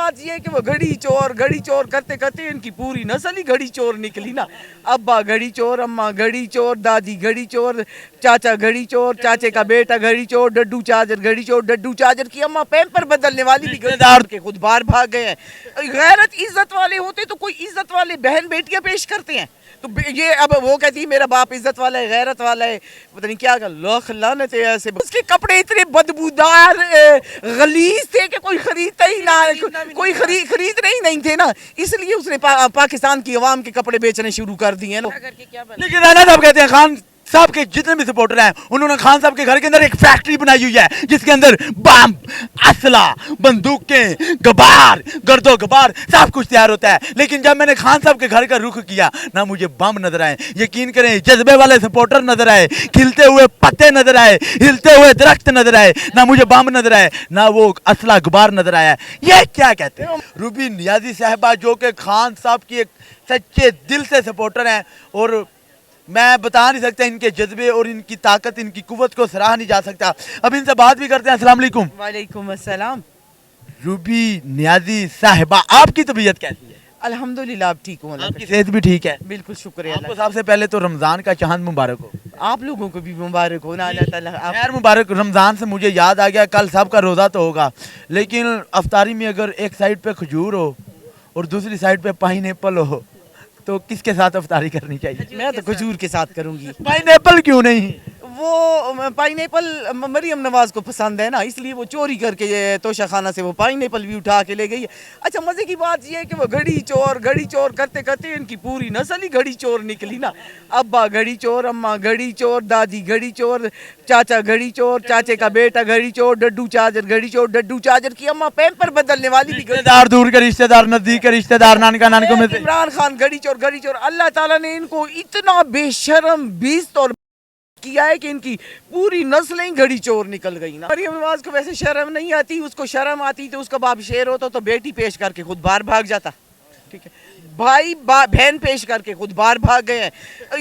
बात ये है कि वो घड़ी चोर करते करते इनकी पूरी नस्ल ही घड़ी चोर निकली ना। अब्बा घड़ी चोर, अम्मा घड़ी चोर, दादी घड़ी चोर, चाचा घड़ी चोर, चाचे का बेटा घड़ी चोर, डड्डू चार्जर घड़ी चोर, डड्डू चार्जर की अम्मा पैम्पर बदलने वाली भी घड़ीदार के खुद बाहर भाग गए हैं। गैरत इज्जत वाले होते तो कोई इज्जत वाले बहन बेटियां पेश करते हैं, तो ये अब वो कहती है मेरा बाप इज्जत वाला है, गैरत वाला है, पता नहीं क्या लाख लानत है ऐसे। उसके कपड़े इतने बदबूदार गलीज थे कि कोई खरीदता ही ना, कोई खरीदने ही नहीं थे ना, इसलिए उसने पाकिस्तान की अवाम के कपड़े बेचने शुरू कर दिए ना। लेकिन राना साहब कहते हैं खान साहब के जितने भी सपोर्टर हैं उन्होंने खान साहब के घर के अंदर एक फैक्ट्री बनाई हुई है जिसके अंदर बम, असला, बंदूकें, गबार, गर्दो गबार सब कुछ तैयार होता है। लेकिन जब मैंने खान साहब के घर का रुख किया ना मुझे बम नजर आए, यकीन करें जज्बे वाले सपोर्टर नजर आए, खिलते हुए पत्ते नजर आए, हिलते हुए दरख्त नजर आए, ना मुझे बम नजर आए, ना वो असला गबार नजर आया। ये क्या कहते हैं रूबी नियाजी साहबा जो कि खान साहब की एक सच्चे दिल से सपोर्टर हैं, और मैं बता नहीं सकता इनके जज्बे और इनकी ताकत, इनकी कुव्वत को सराहा नहीं जा सकता। अब इनसे बात भी करते हैं। अस्सलाम वालेकुम। वालेकुम अस्सलाम। रूबी नियाजी साहिबा आपकी तबीयत कैसी है? अल्हम्दुलिल्लाह आप ठीक हूँ, आपकी सेहत भी ठीक है? बिल्कुल शुक्रिया। आपको सबसे पहले तो रमज़ान का चांद मुबारक हो। आप लोगों को भी मुबारक हो ना, अल्लाह ताला आप खैर मुबारक। रमज़ान से मुझे याद आ गया कल सबका रोज़ा तो होगा, लेकिन अफ्तारी में अगर एक साइड पे खजूर हो और दूसरी साइड पे पाइनएप्पल हो तो किसके साथ अफ्तारी करनी चाहिए? मैं तो खजूर के साथ करूंगी। पाइनएप्पल क्यों नहीं? वो पाइनएप्पल मरियम नवाज को पसंद है ना, इसलिए वो चोरी करके तोशा खाना से वो पाइनएप्पल भी उठा के ले गई है। अच्छा मजे की बात ये है कि वो घड़ी चोर करते करते इनकी पूरी नस्ल ही घड़ी चोर निकली ना। अब्बा घड़ी चोर, अम्मा घड़ी चोर, दादी घड़ी चोर, चाचा घड़ी चोर, चाचे का बेटा घड़ी चोर, डड्डू चार्जर घड़ी चोर, डड्डू चार्जर की अम्मा पैम्पर बदलने वाली भी रिश्तेदार, दूर के रिश्तेदार, नजदीक के रिश्तेदार, नानका नानको में से इमरान खान घड़ी चोर। अल्लाह ताला ने इनको इतना बेशरम बीस्त और किया है कि इनकी पूरी नस्लें ही घड़ी चोर निकल गई ना। मरियम नवाज को वैसे शर्म नहीं आती, उसको शर्म आती तो उसका बाप शेर होता तो बेटी पेश करके खुद बाहर भाग जाता, ठीक है। भाई बहन पेश करके खुद बाहर भाग गए हैं।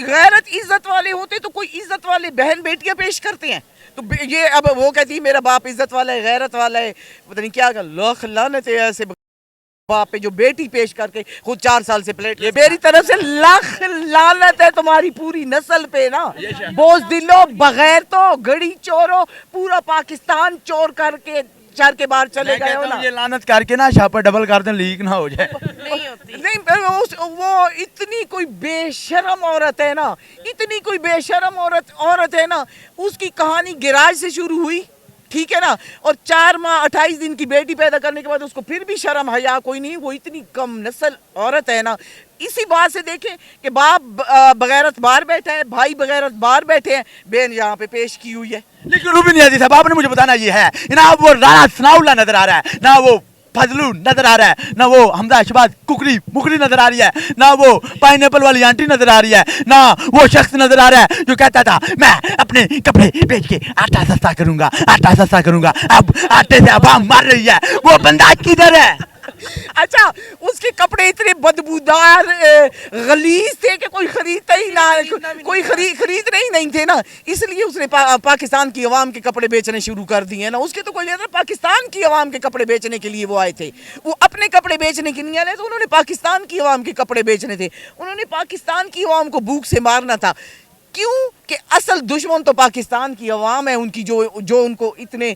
गैरत इज्जत वाले होते तो कोई इज्जत वाले बहन बेटियां पेश करते हैं, तो ये अब वो कहती है मेरा बाप इज्जत वाला है, गैरत वाला है, पता नहीं क्या लाख लानत है ऐसे बाप पे जो बेटी पेश करके खुद 4 साल से प्लेट। ये मेरी तरफ से लाख लानत है तुम्हारी पूरी नस्ल पे ना। बोझ दिलो, बगैर तो घड़ी चोरो, पूरा पाकिस्तान चोर करके चर के बाहर चले गए हो ना। ये लानत करके ना छापा डबल कर दें, लीक ना हो जाए। नहीं होती नहीं, वो इतनी कोई बेशरम औरत है ना, इतनी कोई बेशरम औरत है ना, उसकी कहानी गिराज से शुरू हुई, ठीक है ना, और 4 माह 28 दिन की बेटी पैदा करने के बाद उसको फिर भी शर्म हया कोई नहीं। वो इतनी कम नस्ल औरत है ना। इसी बात से देखें कि बाप बगैरत बाहर बैठा है, भाई बगैरत बाहर बैठे हैं, बहन यहाँ पे पेश की हुई है। लेकिन रूबी नियाजी साहब आपने मुझे बताना ये है ना, वो राना सनाउल्लाह नजर आ रहा है, ना वो फजलू नजर आ रहा है, ना वो हमजा शहबाज कुकरी मुकरी नजर आ रही है, ना वो पाइनएप्पल वाली आंटी नजर आ रही है, ना वो शख्स नजर आ रहा है जो कहता था मैं अपने कपड़े बेच के आटा सस्ता करूंगा, आटा सस्ता करूंगा। अब आटे से अवाम मर रही है, वो बंदा किधर है? अच्छा उसके कपड़े इतने बदबूदार गलीज थे कि कोई खरीदता ही ना, कोई खरीदने ही नहीं थे ना, इसलिए उसने पाकिस्तान की अवाम के कपड़े बेचने शुरू कर दिए ना। उसके तो कोई नहीं, पाकिस्तान की अवाम के कपड़े बेचने के लिए वो आए थे, वो अपने कपड़े बेचने के नहीं आए, तो उन्होंने पाकिस्तान की अवाम के कपड़े बेचने थे। उन्होंने पाकिस्तान की अवाम को भूख से मारना था। क्यों कि असल दुश्मन तो पाकिस्तान की अवाम है उनकी, जो उनको इतने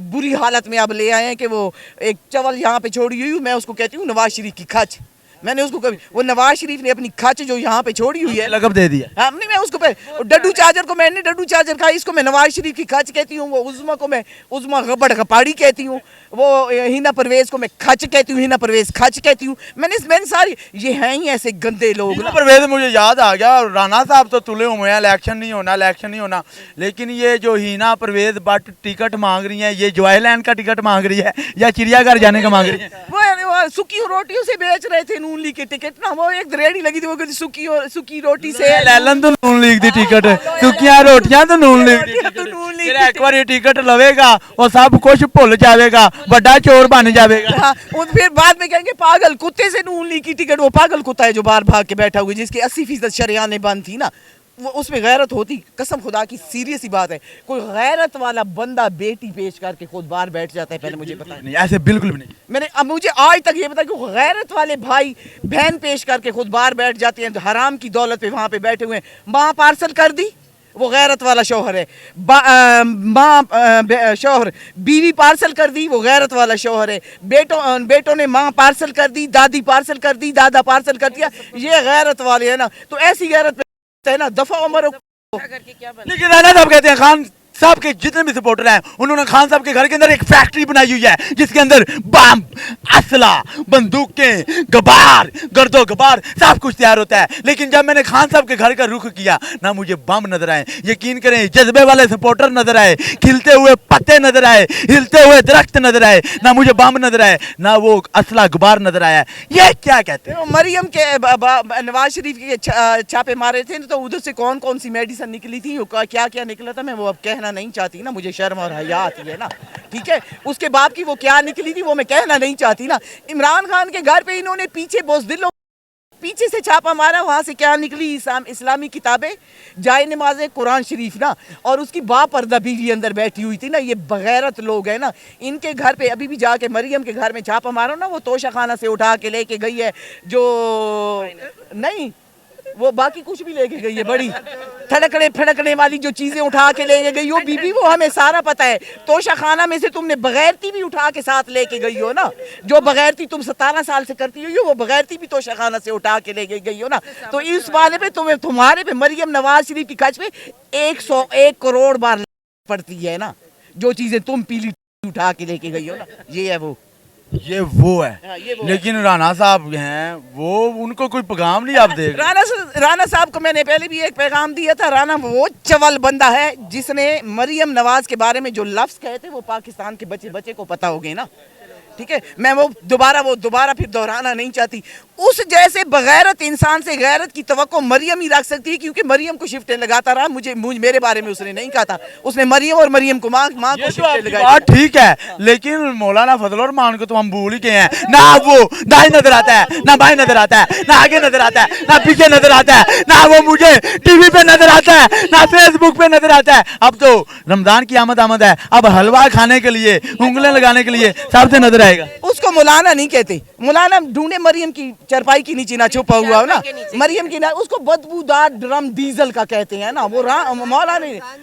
बुरी हालत में अब ले आए हैं कि वो एक चवल यहाँ पे छोड़ी हुई, मैं उसको कहती हूँ नवाज शरीफ की खच। मैंने उसको कभी, वो नवाज शरीफ ने अपनी खच जो यहाँ पे छोड़ी हुई है लक़ब दे दिया। हाँ नहीं, मैं उसको डड्डू चार्जर को मैंने डड्डू चार्जर कहा, इसको मैं नवाज शरीफ की खच कहती हूँ। वो उज़्मा को मैं उज़्मा गबड़ गपाड़ी कहती हूँ, वो हिना परवेज को मैं खच कहती हूँ, हिना परवेज खच कहती हूँ। मैंने सारी, ये हैं ही ऐसे गंदे लोग। हिना परवेज मुझे याद आ गया, राना साहब तो तुले हुए हैं, इलेक्शन नहीं होना, लेकिन ये जो हिना परवेज बट टिकट मांग रही है, ये जॉयलैंड का टिकट मांग रही है या चिड़ियाघर जाने का मांग रही है? वो सुखी रोटियों से बेच रहे थे नून लीग के टिकट ना, वो एक रेडी लगी थी, वो कहती सुखी रोटी से लैलन तो नून लीग दी टिकट, सुखियां रोटियां तो नून लीग दी। एक बार ये टिकट लवेगा और सब कुछ भूल जाएगा, बड़ा चोर बन जाएगा। हाँ, फिर बाद में कहेंगे पागल कुत्ते से नून लीग की टिकट। वो पागल कुत्ता है जो बाहर भाग के बैठा हुआ, जिसकी 80% शरेआनें बंद थी ना, वो उसमें गैरत होती, कसम खुदा की सीरियस ही बात है, कोई गैरत वाला बंदा बेटी पेश करके खुद बाहर बैठ जाता है, पहले मुझे पता है नहीं, ऐसे बिल्कुल भी नहीं। मैंने अब मुझे आज तक ये पता कि गैरत वाले भाई बहन पेश करके खुद बाहर बैठ जाते हैं, हराम की दौलत पे वहाँ पे बैठे हुए हैं, माँ पार्सल कर दी, वो गैरत वाला शौहर है, शौहर बीवी पार्सल कर दी, वो गैरत वाला शौहर है, बेटों ने माँ पार्सल कर दी, दादी पार्सल कर दी, दादा पार्सल कर दिया, ये गैरत वाले है ना। तो ऐसी गैरत पे है ना दफा उमर लेकिन राना साहब कहते हैं खान साहब के जितने भी सपोर्टर हैं उन्होंने खान साहब के घर के अंदर एक फैक्ट्री बनाई हुई है जिसके अंदर बम, असला, बंदूकें, गबार, गर्दो गबार सब कुछ तैयार होता है। लेकिन जब मैंने खान साहब के घर का रुख किया ना मुझे बम नजर आए, यकीन करें जज्बे वाले सपोर्टर नजर आए, खिलते हुए पत्ते नजर आए, हिलते हुए दरख्त नजर आए, ना मुझे बम नजर आए ना वो असला गबार नजर आया। ये क्या कहते हैं? मरियम के नवाज शरीफ के छापे मारे थे तो उधर से कौन कौन सी मेडिसिन निकली थी, क्या क्या निकला था, मैं वो अब कहना नहीं चाहती ना, मुझे शर्म और हया आती है ना, ठीक है। उसके बाप की वो क्या निकली थी वो मैं कहना नहीं चाहती ना। इमरान खान के घर पे इन्होंने पीछे बुज़दिलों पीछे से छापा मारा, वहाँ से क्या निकली, इस्लामी किताबें, जाए नमाज़ें, कुरान शरीफ ना, और उसकी बापर्दा बीवी अंदर बैठी हुई थी ना। ये बगैरत लोग हैं ना, इनके घर पे अभी भी जाके मरियम के घर में छापा मारो ना, वो तोशा खाना से उठा के लेके गई है, जो नहीं वो बाकी कुछ भी लेके गई है, बड़ी थड़कने फड़कने वाली जो चीजें उठा के लेके गई हो बीबी, वो हमें सारा पता है। तोशा खाना में से तुमने बगैरती भी उठा के साथ लेके गई हो ना, जो बगैरती तुम 17 साल से करती हो वो बगैरती भी तोशा खाना से उठा के लेके गई हो ना। तो इस वाले पे तुम्हारे पे मरियम नवाज शरीफ की खर्च पे 101 करोड़ बार पड़ती है ना, जो चीजें तुम पीली उठा के लेके गई हो ना, ये है वो। ये वो है, ये वो लेकिन राणा साहब हैं वो, उनको कोई पैगाम नहीं आप देख? राणा साहब को मैंने पहले भी एक पैगाम दिया था। राणा वो चवल बंदा है जिसने मरियम नवाज के बारे में जो लफ्ज कहे थे वो पाकिस्तान के बच्चे को पता हो गए ना, ठीक है। मैं वो दोबारा फिर दोहराना नहीं चाहती। उस जैसे बगैरत इंसान से गैरत की तवक्को मरियम ही रख सकती है, क्योंकि मरियम को शिफ्टें लगाता रहा। मेरे बारे में उसने नहीं कहा था, उसने मरियम और मरियम को माँ को शिफ्टें लगाई। बात ठीक है, लेकिन मौलाना फजल और मान को तो हम भूल ही गए हैं ना। वो दाएं नजर आता है ना बाएं नजर आता है, ना आगे नजर आता है ना पीछे नजर आता है, ना वो मुझे टीवी पे नजर आता है ना फेसबुक पे नजर आता है। अब तो रमजान की आमद है, अब हलवा खाने के लिए, उंगलें लगाने के लिए सबसे नजर आएगा। उसको मौलाना नहीं कहते, मौलाना ढूंढे मरियम की चरपाई के नीचे ना छुपा हुआ हो ना, मरियम की ना, उसको बदबूदार ड्रम डीजल का कहते हैं ना, वो मौलाना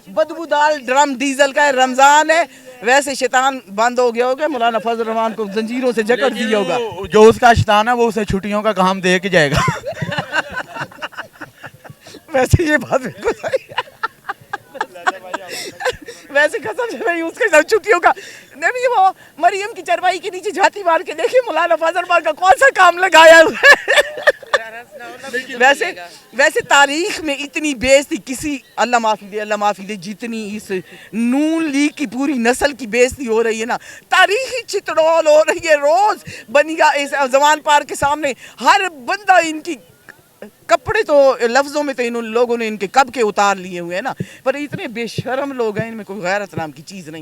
बदबूदार ड्रम डीजल का है। रमजान है, वैसे शैतान बंद हो गया होगा, मौलाना फजल रहमान को जंजीरों से जकड़ दिया होगा। जो उसका शैतान है वो उसे छुट्टियों का काम दे के जाएगा। वैसे ये बात बिल्कुल सही है। वैसे कसम से भाई उसके साथ छुट्टियों का नहीं, वो मरियम की चरवाई के नीचे झाती मार के देखिए मौलाना फजल रहमान का कौन सा काम लगाया हुआ है। वैसे तारीख में इतनी बेइज्जती किसी, अल्लाह माफी दे, जितनी इस नून लीग की पूरी नस्ल की बेइज्जती हो रही है ना, तारीखी चितड़ोल हो रही है रोज बनिया इस जवान पार्क के सामने। हर बंदा इनकी कपड़े तो लफ्जों में तो इन लोगों ने इनके कब के उतार लिए हुए हैं ना, पर इतने बेशर्म लोग हैं, इनमें कोई गैरत नाम की चीज नहीं।